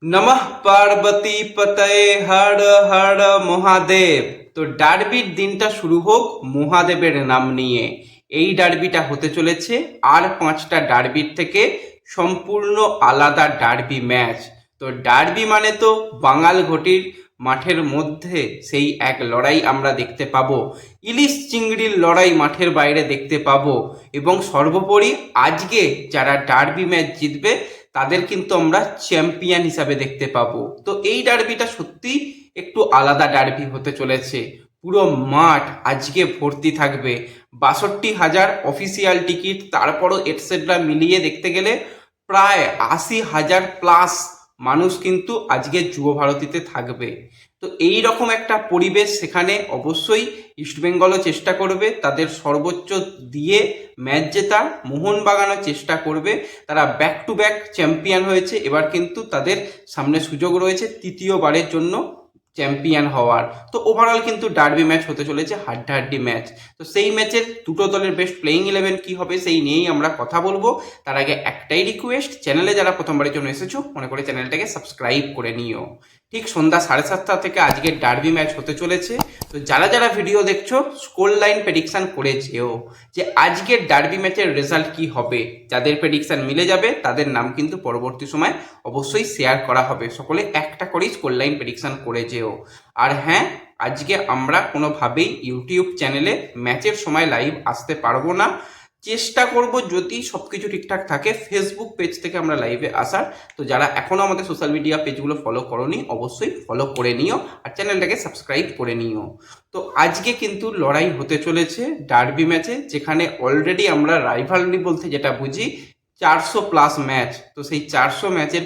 নমঃ পার্বতী পতয়ে হর হর মহাদেব। তো ডার্বির দিনটা শুরু হোক মহাদেবের নাম নিয়ে। এই ডার্বিটা হতে চলেছে আর 5টা ডার্বির থেকে সম্পূর্ণ আলাদা ডার্বি ম্যাচ। তো ডার্বি মানে তো বাঙাল ঘটির মাঠের মধ্যে সেই এক লড়াই আমরা দেখতে পাবো। ইলিশ চিংড়ির লড়াই মাঠের বাইরে দেখতে পাবো। এবং সর্বোপরি আজকে যারা ডার্বি ম্যাচ জিতবে তাদের কিন্তু আমরা চ্যাম্পিয়ন হিসাবে দেখতে পাবো। তো এই ডার্বিটা সত্যি একটু আলাদা ডার্বি হতে চলেছে। পুরো মাঠ আজকে ভর্তি থাকবে, 62,000 অফিসিয়াল টিকিট, তারপরও এটসেট্রা মিলিয়ে দেখতে গেলে প্রায় 80,000 প্লাস মানুষ কিন্তু আজকে যুব ভারতীতে থাকবে। তো এই রকম একটা পরিবেশ, সেখানে অবশ্যই ইস্টবেঙ্গলও চেষ্টা করবে তাদের সর্বোচ্চ দিয়ে ম্যাচ জেতা, মোহনবাগানও চেষ্টা করবে। তারা ব্যাক টু ব্যাক চ্যাম্পিয়ন হয়েছে, এবার কিন্তু তাদের সামনে সুযোগ রয়েছে তৃতীয়বারের জন্য চ্যাম্পিয়ন হওয়ার। তো ওভারঅল কিন্তু ডার্বি ম্যাচ হতে চলেছে হাড্ডাহাড্ডি ম্যাচ। তো সেই ম্যাচের দুটো দলের বেস্ট প্লেইং 11 কি হবে সেই নিয়েই আমরা কথা বলবো। তার আগে একটাই রিকোয়েস্ট, চ্যানেলে যারা প্রথমবারের জন্য এসেছো মনে করে চ্যানেলটাকে সাবস্ক্রাইব করে নিও। ঠিক সন্ধ্যা 7:30 থেকে আজকের ডার্বি ম্যাচ হতে চলেছে। তো যারা যারা ভিডিও দেখছো স্কোর লাইন প্রেডিকশন করে যেও যে আজকের ডার্বি ম্যাচের রেজাল্ট কি হবে। যাদের প্রেডিকশন মিলে যাবে তাদের নাম কিন্তু পরবর্তী সময় অবশ্যই শেয়ার করা হবে। সকলে একটা করেই স্কোর লাইন প্রেডিকশন করে যেও। আর হ্যাঁ, আজকে আমরা কোনোভাবেই ইউটিউব চ্যানেলে ম্যাচের সময় লাইভ আসতে পারবো না। চেষ্টা করব যদি সব কিছু ঠিকঠাক থাকে ফেসবুক পেজ থেকে আমরা লাইভে আসার। তো যারা এখনও আমাদের সোশ্যাল মিডিয়া পেজগুলো ফলো করোনি অবশ্যই ফলো করে নিও আর চ্যানেলটাকে সাবস্ক্রাইব করে নিও। তো আজকে কিন্তু লড়াই হতে চলেছে ডার্বি ম্যাচে, যেখানে অলরেডি আমরা রাইভালরি বলতে যেটা বুঝি 400 প্লাস ম্যাচ। তো সেই 400 ম্যাচের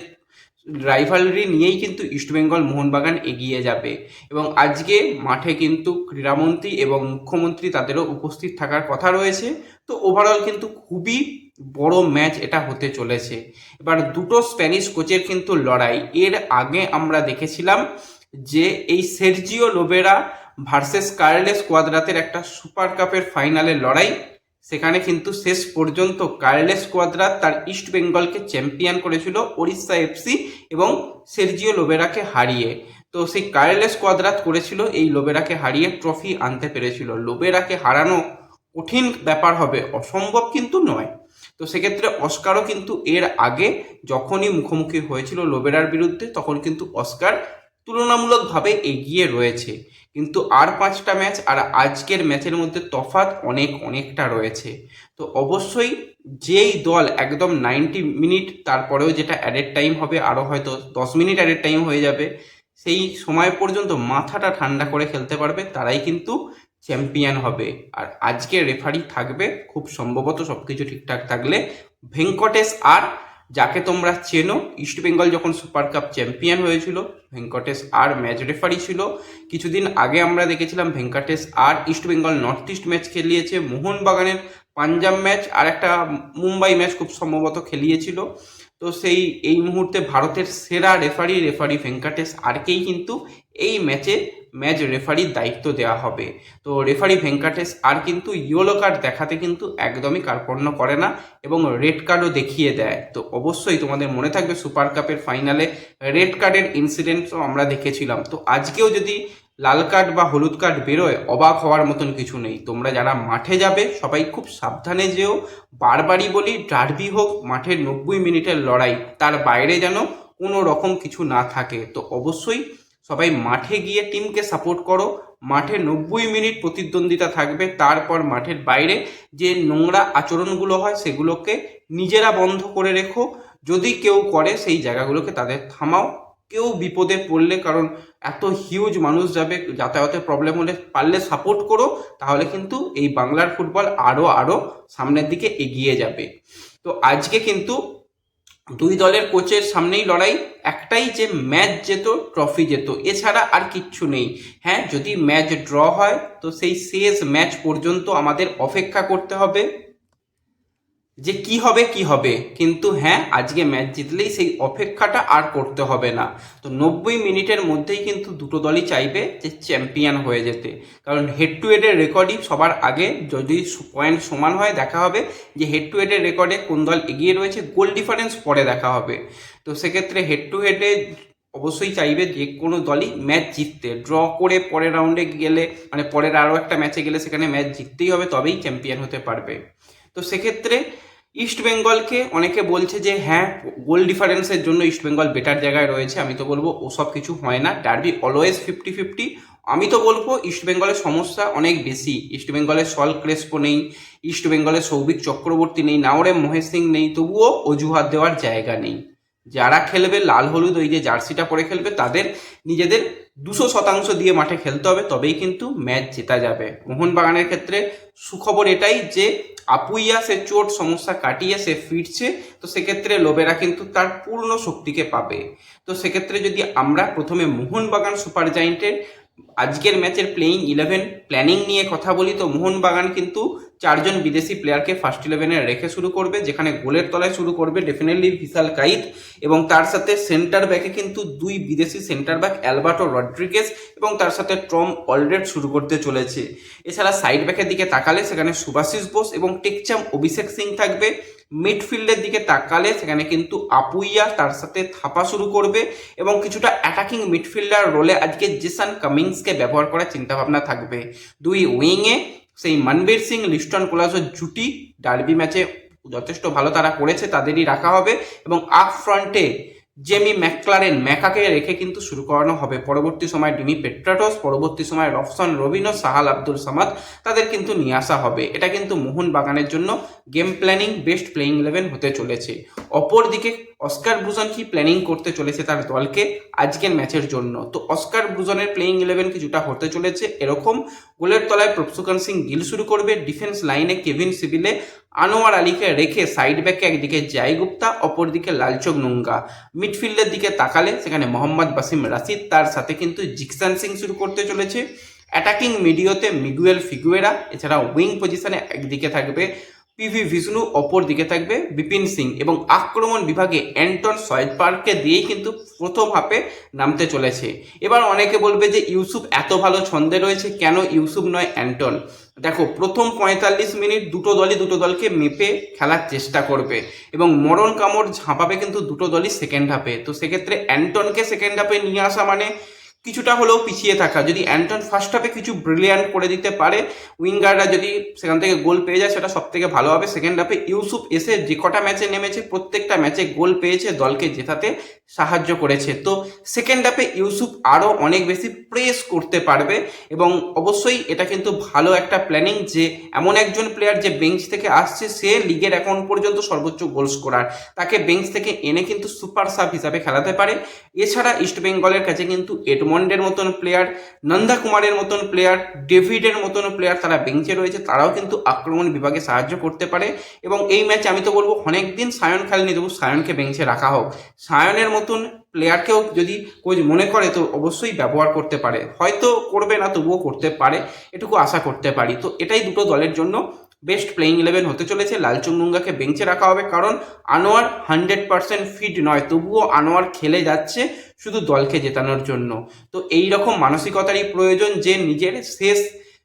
রাইভালরি নিয়েই কিন্তু ইস্টবেঙ্গল মোহনবাগান এগিয়ে যাবে। এবং আজকে মাঠে কিন্তু ক্রীড়ামন্ত্রী এবং মুখ্যমন্ত্রী তাদেরও উপস্থিত থাকার কথা রয়েছে। তো ওভারঅল কিন্তু খুবই বড় ম্যাচ এটা হতে চলেছে। এবার দুটো স্প্যানিশ কোচের কিন্তু লড়াই। এর আগে আমরা দেখেছিলাম যে এই সের্জিও লোবেরা ভার্সেস কার্লেস কোয়াদ্রাতের একটা সুপার কাপের ফাইনালের লড়াই, সেখানে কিন্তু শেষ পর্যন্ত কার্লেস কোয়াদ্রাত তার ইস্ট বেঙ্গলকে চ্যাম্পিয়ন করেছিল ওড়িশা এফসি এবং সের্জিও লোবেরাকে হারিয়ে। তো সেই কার্লেস কোয়াদ্রাত করেছিল এই লোবেরাকে হারিয়ে ট্রফি আনতে পেরেছিল। লোবেরাকে হারানো কঠিন ব্যাপার হবে, অসম্ভব কিন্তু নয়। তো সেক্ষেত্রে অস্কারও কিন্তু এর আগে যখনই মুখোমুখি হয়েছিল লোবেরার বিরুদ্ধে তখন কিন্তু অস্কার তুলনামূলকভাবে এগিয়ে রয়েছে। কিন্তু আর 5টা ম্যাচ আর আজকের ম্যাচের মধ্যে তফাৎ অনেকটা রয়েছে। তো অবশ্যই যেই দল একদম 90 মিনিট, তারপরেও যেটা অ্যাডেড টাইম হবে আরও হয়তো 10 মিনিট অ্যাডেড টাইম হয়ে যাবে, সেই সময় পর্যন্ত মাথাটা ঠান্ডা করে খেলতে পারবে তারাই কিন্তু চ্যাম্পিয়ন হবে। আর আজকে রেফারি থাকবে খুব সম্ভবত সব কিছু ঠিকঠাক থাকলে ভেঙ্কটেশ আর, যাকে তোমরা চেনো ইস্টবেঙ্গল যখন সুপার কাপ চ্যাম্পিয়ন হয়েছিল ভেঙ্কটেশ আর ম্যাচ রেফারি ছিল। কিছুদিন আগে আমরা দেখেছিলাম ভেঙ্কটেশ আর ইস্টবেঙ্গল নর্থ ইস্ট ম্যাচ খেলিয়েছে, মোহনবাগানের পাঞ্জাব ম্যাচ আর একটা মুম্বাই ম্যাচ খুব সম্ভবত খেলিয়েছিল। তো সেই এই মুহূর্তে ভারতের সেরা রেফারি ভেঙ্কটেশ আরকেই কিন্তু এই ম্যাচ রেফারির দায়িত্ব দেওয়া হবে। তো রেফারি ভেঙ্কটেশ আর কিন্তু ইয়েলো কার্ড দেখাতে কিন্তু একদমই কার্পণ্য করে না এবং রেড কার্ডও দেখিয়ে দেয়। তো অবশ্যই তোমাদের মনে থাকবে সুপার কাপের ফাইনালে রেড কার্ডের ইনসিডেন্টও আমরা দেখেছিলাম। তো আজকেও যদি লাল কার্ড বা হলুদ কার্ড বেরোয় অবাক হওয়ার মতন কিছু নেই। তোমরা যারা মাঠে যাবে সবাই খুব সাবধানে যেও। বারবারই বলি, ডার্বি হোক মাঠের 90 মিনিটের লড়াই, তার বাইরে যেন কোনো রকম কিছু না থাকে। তো অবশ্যই সবাই মাঠে গিয়ে টিমকে সাপোর্ট করো। মাঠে 90 মিনিট প্রতিদ্বন্দ্বিতা থাকবে, তারপর মাঠের বাইরে যে নোংরা আচরণগুলো হয় সেগুলোকে নিজেরা বন্ধ করে রেখো। যদি কেউ করে সেই জায়গাগুলোকে তাদের থামাও। কেউ বিপদে পড়লে, কারণ এত হিউজ মানুষ যাবে, যাতায়াতের প্রবলেম হলে পারলে সাপোর্ট করো, তাহলে কিন্তু এই বাংলার ফুটবল আরও সামনের দিকে এগিয়ে যাবে। তো আজকে কিন্তু দুই দলের কোচের সামনেই লড়াই, একটাই যে ম্যাচ যেত ট্রফি যেত, এছাড়া আর কিচ্ছু নেই। হ্যাঁ, যদি ম্যাচ ড্র হয় তো সেই শেষ ম্যাচ পর্যন্ত আমাদের অপেক্ষা করতে হবে যে কি হবে, কিন্তু হ্যাঁ আজকে ম্যাচ জিতলেই সেই অপেক্ষাটা আর করতে হবে না। তো 90 মিনিটের মধ্যেই কিন্তু দুটো দলই চাইবে যে চ্যাম্পিয়ন হয়ে যেতে, কারণ হেড টু হেডের রেকর্ডই সবার আগে, যদি পয়েন্ট সমান হয় দেখা হবে যে হেড টু হেডের রেকর্ডে কোন দল এগিয়ে রয়েছে, গোল ডিফারেন্স পরে দেখা হবে। তো সেক্ষেত্রে হেড টু হেডে অবশ্যই চাইবে যে কোনো দলই ম্যাচ জিততে, ড্র করে পরের রাউন্ডে গেলে মানে পরের আরও একটা ম্যাচে গেলে সেখানে ম্যাচ জিততেই হবে, তবেই চ্যাম্পিয়ন হতে পারবে। তো সেক্ষেত্রে ইস্ট বেঙ্গলকে অনেকে বলছে যে হ্যাঁ গোল ডিফারেন্সের জন্য ইস্ট বেঙ্গল বেটার জায়গায় রয়েছে। আমি তো বলবো ওসব কিছু হয় না, ডার্বি অলওয়েজ 50-50। আমি তো বলবো ইস্ট বেঙ্গলের সমস্যা অনেক বেশি। ইস্ট বেঙ্গলের সল ক্রেসপো নেই, ইস্ট বেঙ্গলের সৌভিক চক্রবর্তী নেই, নাওরেম মহেশ সিং নেই, তবুও অজুহাত দেওয়ার জায়গা নেই। যারা খেলবে লাল হলুদ ওই যে জার্সিটা পরে খেলবে, তাদের নিজেদের 200% দিয়ে মাঠে খেলতে হবে, তবেই কিন্তু ম্যাচ জেতা যাবে। মোহনবাগানের ক্ষেত্রে সুখবর এটাই যে আপুইয়া সে চোট সমস্যা কাটিয়ে সে ফিরছে, তো সেক্ষেত্রে লোবেরা কিন্তু তার পূর্ণ শক্তিকে পাবে। তো সেক্ষেত্রে যদি আমরা প্রথমে মোহনবাগান সুপার জায়েন্টের আজকের ম্যাচের প্লেইং 11 প্ল্যানিং নিয়ে কথা বলি, তো মোহনবাগান কিন্তু 4জন বিদেশি প্লেয়ারকে ফার্স্ট 11-এ রেখে শুরু করবে, যেখানে গোলের তলায় শুরু করবে ডেফিনেটলি ভিশাল কাইত, এবং তার সাথে সেন্টার ব্যাকে কিন্তু 2 বিদেশি সেন্টার ব্যাক অ্যালবার্টো রড্রিগেজ এবং তার সাথে টম অলড্রেড শুরু করতে চলেছে। এছাড়া সাইড ব্যাকের দিকে তাকালে সেখানে সুভাশিস বোস এবং টেকচাম অভিষেক সিং থাকবে। মিডফিল্ডের দিকে তাকালে সেখানে কিন্তু আপুইয়া তার সাথে থাপা শুরু করবে, এবং কিছুটা অ্যাটাকিং মিডফিল্ডার রোলে আজকে জেসন কামিংসকে ব্যবহার করার চিন্তাভাবনা থাকবে। 2 উইংয়ে সেই মনবীর সিং লিস্টন কোলাসোর জুটি ডার্বি ম্যাচে যথেষ্ট ভালো তারা করেছে, তাদেরই রাখা হবে, এবং আপ ফ্রন্টে জেমি ম্যাকক্লারেন ম্যাকাকে রেখে কিন্তু শুরু করানো হবে। পরবর্তী সময় ডিমি পেট্রাটোস, পরবর্তী সময় রফসন রবিনো, সাহাল আব্দুল সামাদ, তাদের কিন্তু নিয়ে আসা হবে। এটা কিন্তু মোহনবাগানের জন্য গেম প্ল্যানিং বেস্ট প্লেইং 11 হতে চলেছে। অপরদিকে অস্কার ব্রুজন কি প্ল্যানিং করতে চলেছে তার দলকে আজকের ম্যাচের জন্য, তো অস্কার ব্রুজনের প্লেইং 11 কিছুটা হতে চলেছে এরকম। গোলের তলায় প্রভসুকান সিং গিল শুরু করবে, ডিফেন্স লাইনে কেভিন সিবিলে আনোয়ার আলীকে রেখে সাইড ব্যাকে একদিকে জয় গুপ্তা, অপরদিকে লালচোক নুঙ্গা। মিডফিল্ডের দিকে তাকালে সেখানে মোহাম্মদ বাসিম রাশিদ, তার সাথে কিন্তু জিকসান সিং শুরু করতে চলেছে। অ্যাটাকিং মিডিওতে মিগুয়েল ফিগুয়েরা, এছাড়া উইং পজিশনে একদিকে থাকবে পিভি বিষ্ণু, অপর দিকে থাকবে বিপিন সিং, এবং আক্রমণ বিভাগে অ্যান্টন সয়েজবার্গকে দিয়েই কিন্তু প্রথম হাফে নামতে চলেছে। এবার অনেকে বলবে যে ইউসুফ এত ভালো ছন্দে রয়েছে, কেন ইউসুফ নয় অ্যান্টন? দেখো, প্রথম 45 মিনিট দুটো দলকে মেপে খেলার চেষ্টা করবে, এবং মরণ কামড় ঝাঁপাবে কিন্তু দুটো দলই সেকেন্ড হাফে। তো সেক্ষেত্রে অ্যান্টনকে সেকেন্ড হাফে নিয়ে আসা মানে কিছুটা হলেও পিছিয়ে থাকা। যদি অ্যান্টন ফার্স্ট হাফে কিছু ব্রিলিয়ান্ট করে দিতে পারে, উইঙ্গাররা যদি সেখান থেকে গোল পেয়ে যায়, সেটা সব থেকে ভালো হবে। সেকেন্ড হাফে ইউসুফ এসে যে কটা ম্যাচে নেমেছে প্রত্যেকটা ম্যাচে গোল পেয়েছে, দলকে জেতাতে সাহায্য করেছে। তো সেকেন্ড হাফে ইউসুফ আরও অনেক বেশি প্রেস করতে পারবে, এবং অবশ্যই এটা কিন্তু ভালো একটা প্ল্যানিং যে এমন একজন প্লেয়ার যে বেঞ্চ থেকে আসছে, সে লিগের এখন পর্যন্ত সর্বোচ্চ গোল স্কোরার, তাকে বেঞ্চ থেকে এনে কিন্তু সুপার সাব হিসাবে খেলাতে পারে। এছাড়া ইস্ট বেঙ্গলের কাছে কিন্তু এডমন্ডের মতন প্লেয়ার, নন্দা কুমারের মতন প্লেয়ার, ডেভিডের মতন প্লেয়ার তারা বেঞ্চে রয়েছে, তারাও কিন্তু আক্রমণ বিভাগে সাহায্য করতে পারে। এবং এই ম্যাচে আমি তো বলবো অনেকদিন সায়ন খেলেনি, তবু সায়নকে বেঞ্চে রাখা হোক। সায়নের মতন প্লেয়ারকেও যদি কোচ মনে করে তো অবশ্যই ব্যবহার করতে পারে, হয়তো করবে না তবুও করতে পারে, এটুকু আশা করতে পারি। তো এটাই দুটো দলের জন্য বেস্ট প্লেইং 11 হতে চলেছে। লালচুং নুঙ্গাকে বেঞ্চে রাখা হবে, কারণ আনোয়ার 100% ফিট নয়, তবুও আনোয়ার খেলে যাচ্ছে শুধু দলকে জেতানোর জন্য। তো এই রকম মানসিকতারই প্রয়োজন যে নিজের শেষ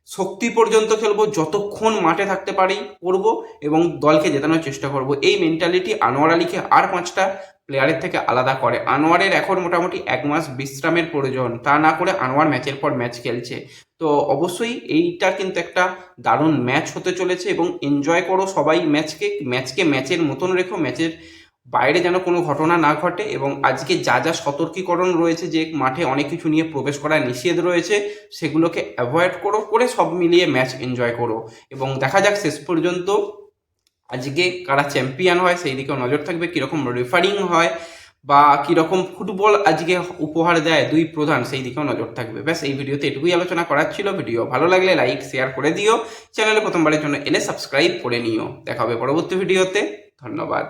শক্তি পর্যন্ত খেলবো, যতক্ষণ মাঠে থাকতে পারি করবো, এবং দলকে জেতানোর চেষ্টা করব। এই মেন্টালিটি আনোয়ার আলীকে আর 5টা প্লেয়ারের থেকে আলাদা করে। আনোয়ারের এখন মোটামুটি 1 মাস বিশ্রামের প্রয়োজন, তা না করে আনোয়ার ম্যাচের পর ম্যাচ খেলছে। তো অবশ্যই এইটা কিন্তু একটা দারুণ ম্যাচ হতে চলেছে, এবং এনজয় করো সবাই ম্যাচকে ম্যাচের মতন রেখো, ম্যাচের বাইরে যেন কোনো ঘটনা না ঘটে। এবং আজকে যা যা সতর্কীকরণ রয়েছে, যে মাঠে অনেক কিছু নিয়ে প্রবেশ করা নিষেধ রয়েছে, সেগুলোকে অ্যাভয়েড করে সব মিলিয়ে ম্যাচ এনজয় করো। এবং দেখা যাক শেষ পর্যন্ত আজকে কারা চ্যাম্পিয়ন হয়, সেই দিকেও নজর থাকবে। কীরকম রেফারিং হয় বা কীরকম ফুটবল আজকে উপহার দেয় দুই প্রধান, সেই দিকেও নজর থাকবে। ব্যাস, এই ভিডিওতে এটুকুই আলোচনা করার ছিল। ভিডিও ভালো লাগলে লাইক শেয়ার করে দিও, চ্যানেলে প্রথমবারের জন্য এলে সাবস্ক্রাইব করে নিও। দেখা হবে পরবর্তী ভিডিওতে। ধন্যবাদ।